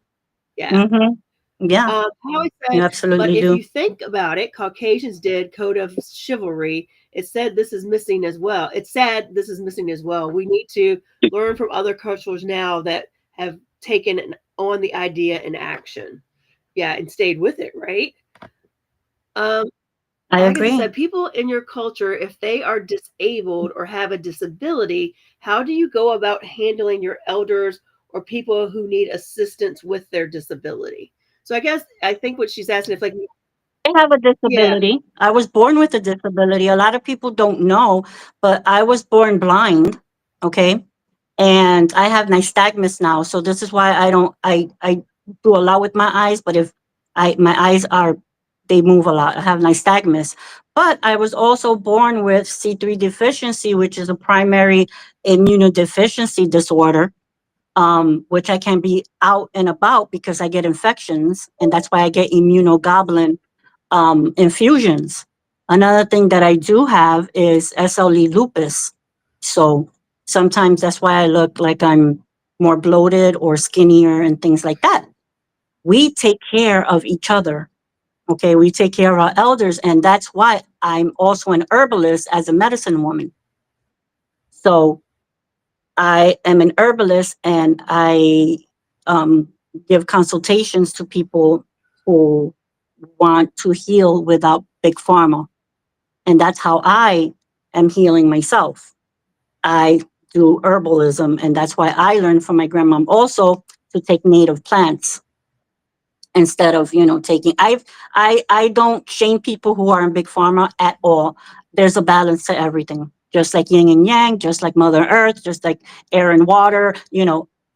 Yeah. Hmm. Yeah. I always You say, but absolutely if do. you think about it, Caucasians did Code of Chivalry. It said this is missing as well. It said this is missing as well. We need to learn from other cultures now that have taken on the idea in action. Yeah, and stayed with it, right? Um, I like I agree. said, people in your culture, if they are disabled or have a disability, how do you go about handling your elders or people who need assistance with their disability? So I think what she's asking if like I have a yeah, disability. I was born with a disability. A lot of people don't know, but I was born blind. Okay. And I have nystagmus now. So this is why I do a lot with my eyes, but if my eyes are, they move a lot. I have nystagmus. But I was also born with C3 deficiency, which is a primary immunodeficiency disorder, which I can be out and about because I get infections. And that's why I get immunoglobulin infusions. Another thing that I do have is SLE lupus. So sometimes that's why I look like I'm more bloated or skinnier and things like that. We take care of each other. Okay. We take care of our elders. And that's why I'm also an herbalist as a medicine woman. So I am an herbalist and I um, give consultations to people who want to heal without big pharma. And that's how I am healing myself. I do herbalism, and that's why I learned from my grandmom also to take native plants instead of taking. I don't shame people who are in big pharma at all. There's a balance to everything, just like yin and yang, just like Mother Earth, just like air and water.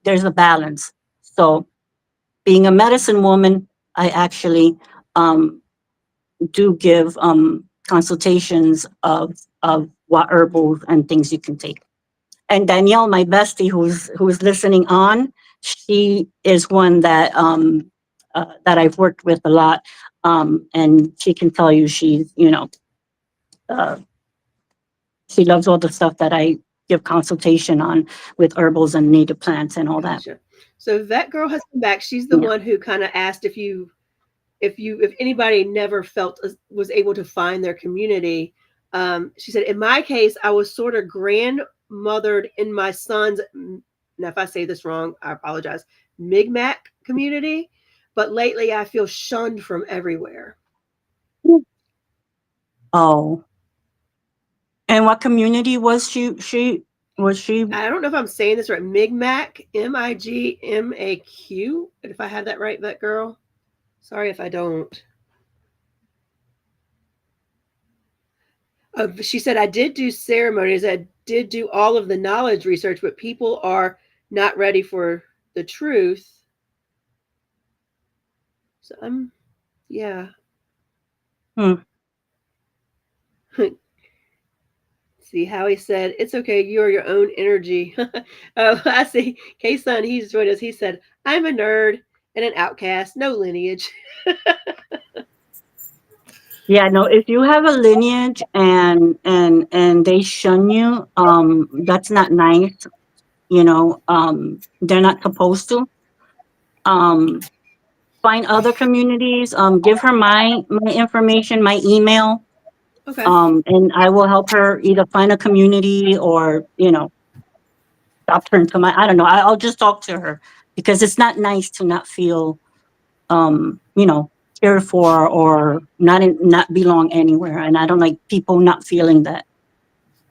There's a balance. So, being a medicine woman, I actually um, do give consultations of what herbals and things you can take. And Danielle, my bestie, who's listening on, she is one that I've worked with a lot, and she can tell you she's uh, She loves all the stuff that I give consultation on with herbals and native plants and all that. Gotcha. So that girl has come back. She's the Yeah. one who kind of asked if anybody never felt was able to find their community. She said, in my case, I was sort of grandmothered in my son's. Now, if I say this wrong, I apologize. Mi'kmaq community, but lately I feel shunned from everywhere. Oh. And what community was she? I don't know if I'm saying this right. Mi'kmaq, Migmaq. If I had that right, that girl. Sorry if I don't. She said, I did do ceremonies. I did do all of the knowledge research, but people are not ready for the truth. So yeah. See, Howie said, it's okay. You are your own energy. I see. K-Sun, he's joined us. He said, I'm a nerd and an outcast, no lineage. Yeah, no, if you have a lineage and they shun you, that's not nice. You know, they're not supposed to. Find other communities. Give her my information, my email. Okay. And I will help her either find a community or, you know, stop her into I don't know. I'll just talk to her because it's not nice to not feel, you know, cared for or not belong anywhere. And I don't like people not feeling that.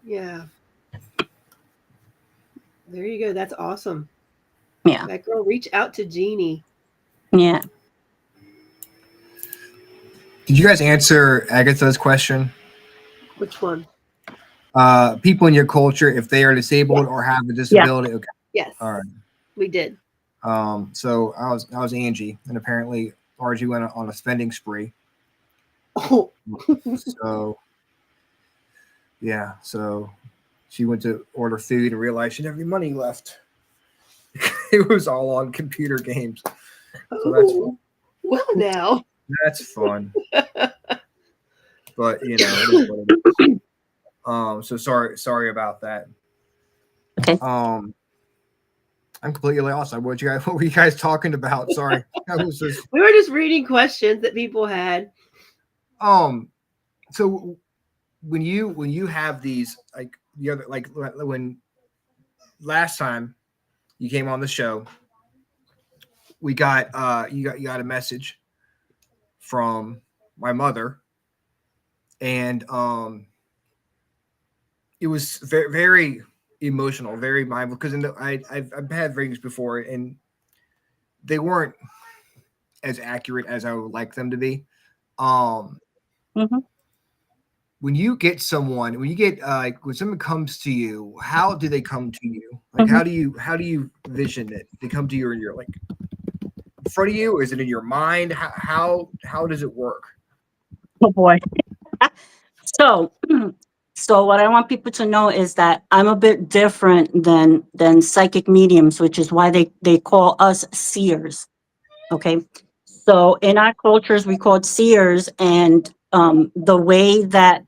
Yeah. There you go. That's awesome. Yeah. That girl, reach out to Jeannie. Yeah. Did you guys answer Agatha's question? Which one? People in your culture, if they are disabled or have a disability. Okay. Yes. All right. We did. So I was Angie, and apparently RG went on a spending spree. Oh. So yeah, so she went to order food and realized she didn't have any money left. It was all on computer games. So that's fun. Well, now That's fun. But you know, it is what it is. So sorry about that. Okay. I'm completely lost. What were you guys talking about? Sorry. We were just reading questions that people had. So when you have these, like the other, like when last time you came on the show, we got you got a message from my mother, and it was very, very emotional, very mindful, because I've had readings before and they weren't as accurate as I would like them to be. When you get someone, when someone comes to you, how do they come to you? Like, how do you vision it? They come to you and you're like in front of you, or is it in your mind? How does it work? Oh boy. So what I want people to know is that I'm a bit different than psychic mediums, which is why they call us seers. Okay. So in our cultures, we call it seers, and the way that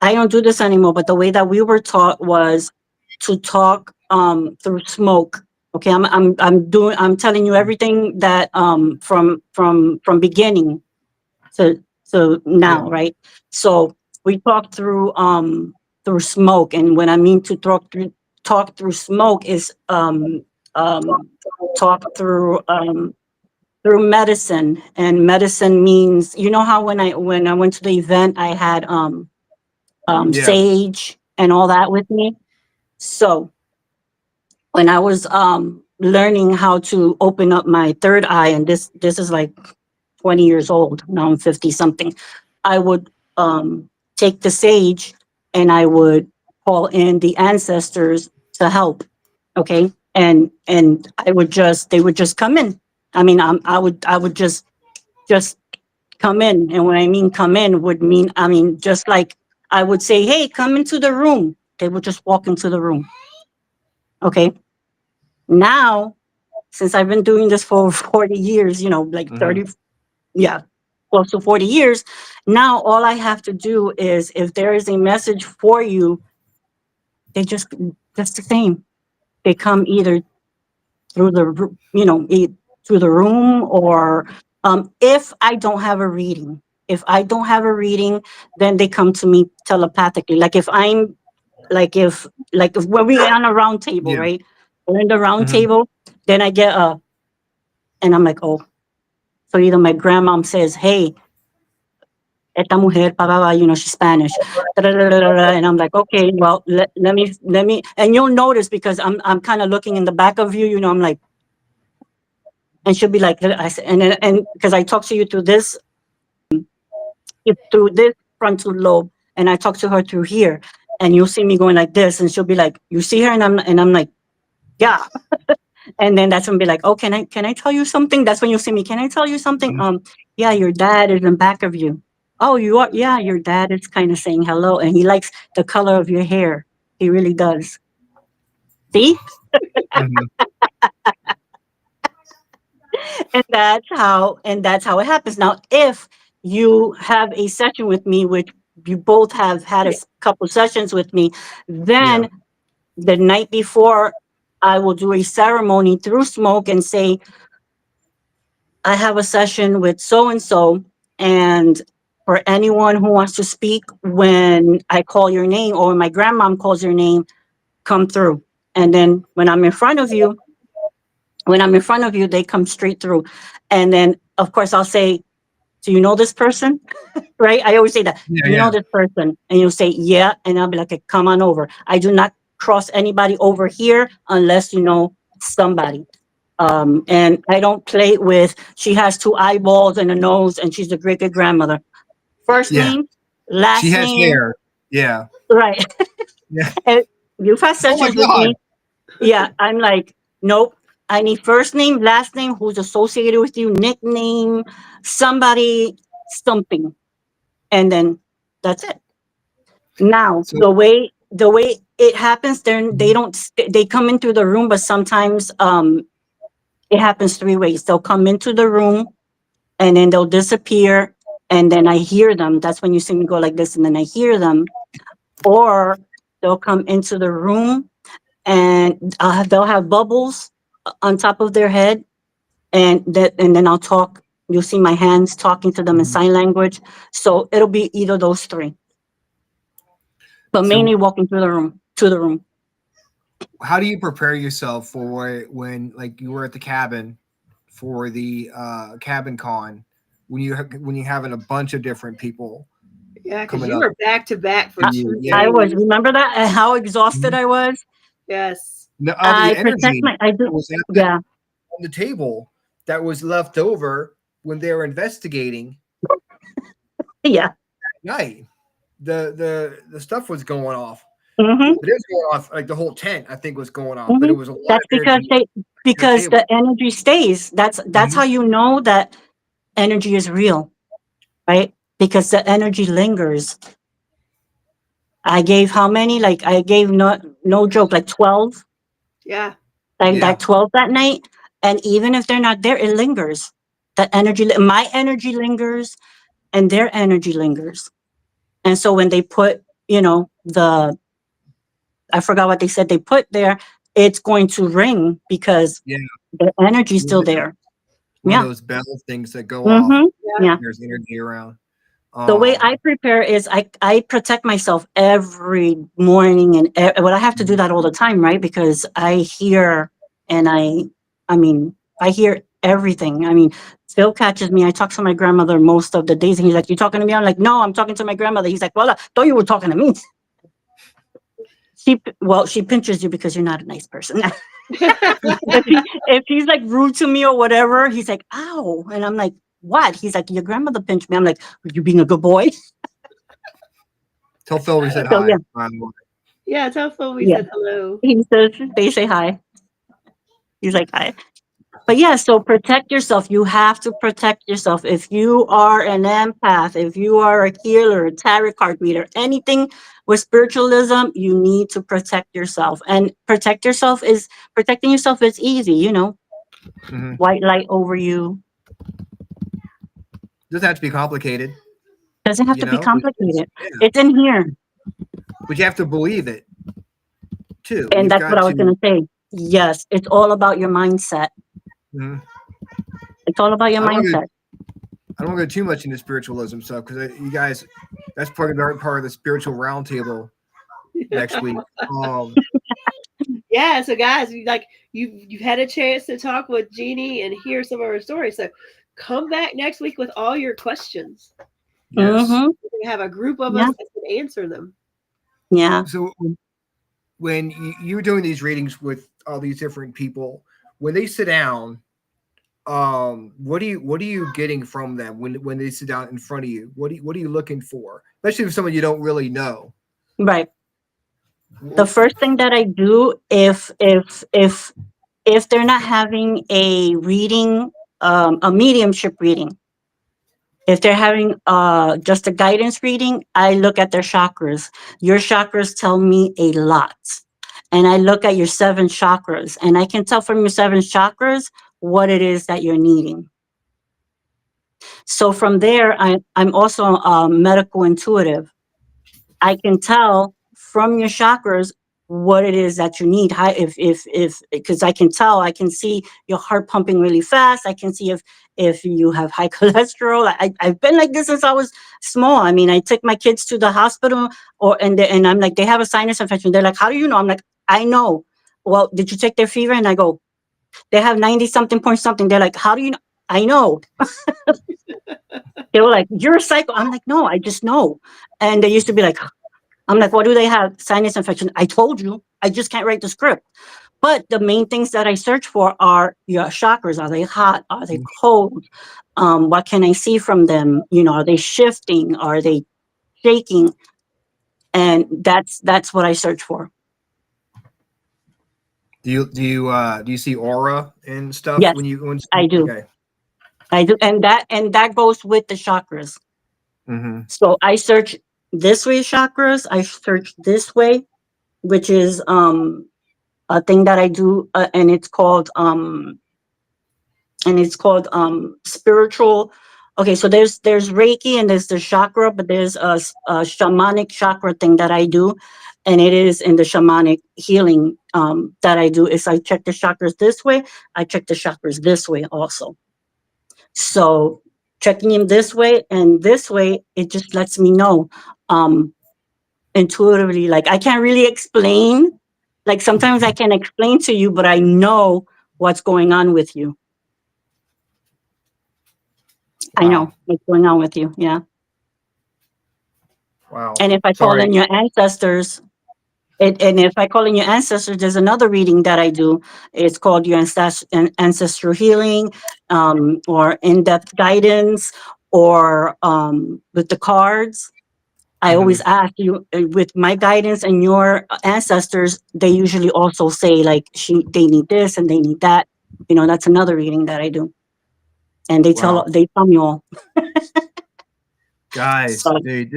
I don't do this anymore, but the way that we were taught was to talk through smoke. Okay, I'm telling you everything that from beginning to now, right? So we talk through smoke, and when I mean to talk through smoke is talk through medicine, and medicine means, you know how when I went to the event I had sage and all that with me. So when I was learning how to open up my third eye, and this is like 20 years old, now I'm 50 something, I would take the sage and I would call in the ancestors to help. Okay. And they would just come in. I mean, I would just come in. And when I mean come in would mean, I mean, just like I would say, hey, come into the room. They would just walk into the room. Okay. Now, since I've been doing this for over 40 years, you know, like 30, yeah, close to 40 years. Now all I have to do is, if there is a message for you, they just the same. They come either through through the room, or if I don't have a reading. If I don't have a reading, then they come to me telepathically. Like if I'm like if when we're on a round table, Yeah. right? We're in the round Mhm. table, then I get and I'm like, oh. So either my grandmom says, hey, esta mujer, blah, blah, blah, she's Spanish. Da, da, da, da, da, da. And I'm like, okay, well, let me, and you'll notice because I'm kind of looking in the back of you, I'm like, and she'll be like, and because I talk to you through this frontal lobe, and I talk to her through here, and you'll see me going like this, and she'll be like, you see her, and I'm like, yeah. And then that's when be like, oh, can I tell you something? That's when you'll see me. Can I tell you something? Yeah, your dad is in back of you. Oh, you are? Yeah, your dad is kind of saying hello, and he likes the color of your hair. He really does. See? Mhm. And that's how it happens. Now, if you have a session with me, which you both have had a couple sessions with me, Yeah. then the night before, I will do a ceremony through smoke and say, I have a session with so and so, and for anyone who wants to speak when I call your name or when my grandmom calls your name, come through. And then when I'm in front of you, they come straight through. And then, of course, I'll say, do you know this person? Right? I always say that. Yeah. Do you know Yeah. this person? And you'll say, yeah. And I'll be like, okay, come on over. I do not cross anybody over here unless you know somebody. And I don't play with, she has two eyeballs and a nose and she's a great great grandmother. First Yeah. name, She last has name, hair. Yeah. right. Yeah. And you've had Oh my sessions with God. me. Yeah, I'm like, nope. I need first name, last name, who's associated with you, nickname, somebody, something. And then that's it. Now, So. the way it happens, they don't they come into the room, but sometimes it happens three ways. They'll come into the room and then they'll disappear, and then I hear them. That's when you see me go like this, and then I hear them. Or they'll come into the room and they'll have bubbles on top of their head, and then I'll talk. You'll see my hands talking to them in Mhm. sign language. So it'll be either those three, but mainly So walking through the room to the room. how do you prepare yourself for when, like, you were at the cabin for the cabin con, when you having a bunch of different people Yeah, because coming you up were back to back for to you? two Yeah. I was, days. remember that, and how exhausted Mhm. I was. Yes. No, I the protect energy my. I that do. was at that Yeah, on the table that was left over when they were investigating yeah. at night. The stuff was going off. hmm But it was going off like the whole tent, I think, was going off. But hmm it was a lot That's of energy at your because table. the energy stays. That's Mhm. how you know that energy is real, right? Because the energy lingers. I gave how many? Like I gave no joke, like 12, Yeah. like Yeah. that 12 that night. And even if they're not there, it lingers. The energy, my energy lingers, and their energy lingers. And so when they put, the I forgot what they said they put there, it's going to ring because Yeah. the energy's still there. One of Yeah. those bell things that go off. Mm-hmm. Yeah. Yeah. There's energy around. The way I prepare is I protect myself every morning, and well, I have to do that all the time, right? Because I hear, and I mean, I hear everything. I mean, Phil catches me. I talk to my grandmother most of the days, and he's like, "You talking to me?" I'm like, "No, I'm talking to my grandmother." He's like, "Well, I thought you were talking to me." She pinches you because you're not a nice person. If he's like rude to me or whatever, he's like, "Ow," and I'm like, "What?" He's like, "Your grandmother pinched me." I'm like, "Are you being a good boy?" Tell Phil we said So hi. yeah, By the way. Yeah. Tell Phil we yeah. said hello. He says they say hi. He's like hi. But yeah, so protect yourself. You have to protect yourself. If you are an empath, if you are a healer, a tarot card reader, anything with spiritualism, you need to protect yourself. And protecting yourself is easy, Mhm. white light over you. doesn't have to be complicated. Doesn't have You to be know, complicated. yeah. It's in here. But you have to believe it too. And You've that's what got I was to. going to say. Yes, it's all about your mindset. Mhm. It's all about your I don't want to. mindset. I don't want to go too much into spiritualism stuff because you guys, that's part of the spiritual roundtable next week. Yeah, so guys, you've had a chance to talk with Jeannie and hear some of her stories. So come back next week with all your questions. Yes. Mm-hmm. We're gonna have a group of Yeah. us that can answer them. Yeah. So when you're doing these readings with all these different people, when they sit down, what are you getting from them when they sit down in front of you? What are you looking for? Especially with someone you don't really know. Right. The first thing that I do if they're not having a reading, a mediumship reading, if they're having just a guidance reading, I look at their chakras. Your chakras tell me a lot. And I look at your 7 chakras, and I can tell from your 7 chakras what it is that you're needing. So from there, I'm also medical intuitive. I can tell from your chakras what it is that you need. How, if because I can tell, I can see your heart pumping really fast. I can see if you have high cholesterol. I've been like this since I was small. I mean, I took my kids to the hospital, and I'm like, they have a sinus infection. They're like, how do you know? I'm like, I know. Well, did you take their fever? And I go, they have 90 something point something. They're like, how do you know? I know. They were like, you're a psycho. I'm like, no, I just know. And they used to be like, I'm like, what do they have? Sinus infection. I told you, I just can't write the script. But the main things that I search for are your chakras. Are they hot? Are they cold? What can I see from them? Are they shifting? Are they shaking? And that's what I search for. Do you see aura and stuff Yes, when I do. Okay. I do. And that goes with the chakras. Mm-hmm. So I search this way chakras. I search this way, which is a thing that I do, and it's called spiritual. Okay, so there's Reiki and there's the chakra, but there's a shamanic chakra thing that I do, and it is in the shamanic healing that I do. Is I check the chakras this way, I check the chakras this way also. So checking him this way and this way, it just lets me know intuitively. Like I can't really explain. Like sometimes I can explain to you, but I know what's going on with you. I know what's going on with you. Yeah. Wow. And if I call in your ancestors, and if I call in your ancestors, there's another reading that I do. It's called your ancestral healing, or in-depth guidance, or with the cards. I always ask you with my guidance and your ancestors. They usually also say like they need this and they need that. That's another reading that I do, and they tell me all. Guys, So, dude,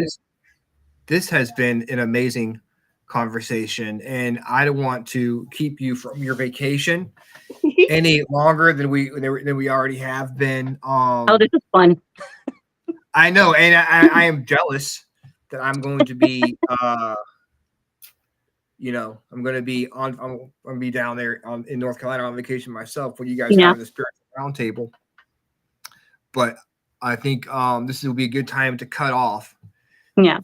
this has been an amazing conversation, and I don't want to keep you from your vacation any longer than we already have been. oh, this is fun. I know, and I am jealous that I'm going to be I'm going to be down there in North Carolina on vacation myself when you guys Yeah. have the spiritual roundtable. But I think this will be a good time to cut off. Yeah.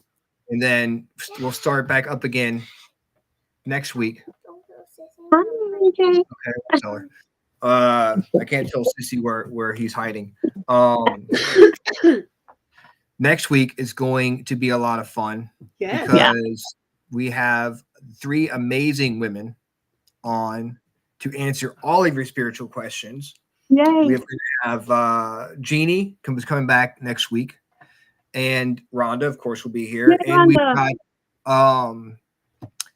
And then we'll start back up again next week. Okay. Okay, I'll tell her. I can't tell Sissy where he's hiding. Next week is going to be a lot of fun because we have 3 amazing women on to answer all of your spiritual questions. Yay. We have Jeannie coming back next week, and Rhonda, of course, will be here. Yay, and we've Rhonda. got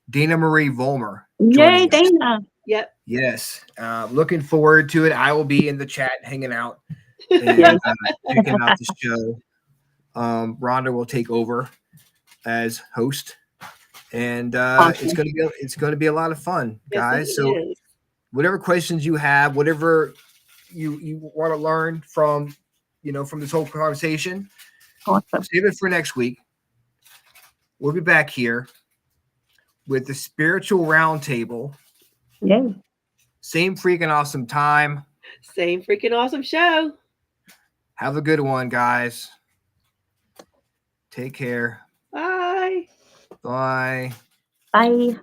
Dana Marie Vollmer. Yay, Dana. Yep. Yes. Looking forward to it. I will be in the chat hanging out and checking out the show. Rhonda will take over as host, and Awesome. it's gonna be a lot of fun, guys. Yes, So it is. whatever questions you have, whatever you want to learn from from this whole conversation. Awesome. Save it for next week. We'll be back here with the spiritual roundtable. Yay. Same freaking awesome time. Same freaking awesome show. Have a good one, guys. Take care. Bye. Bye. Bye.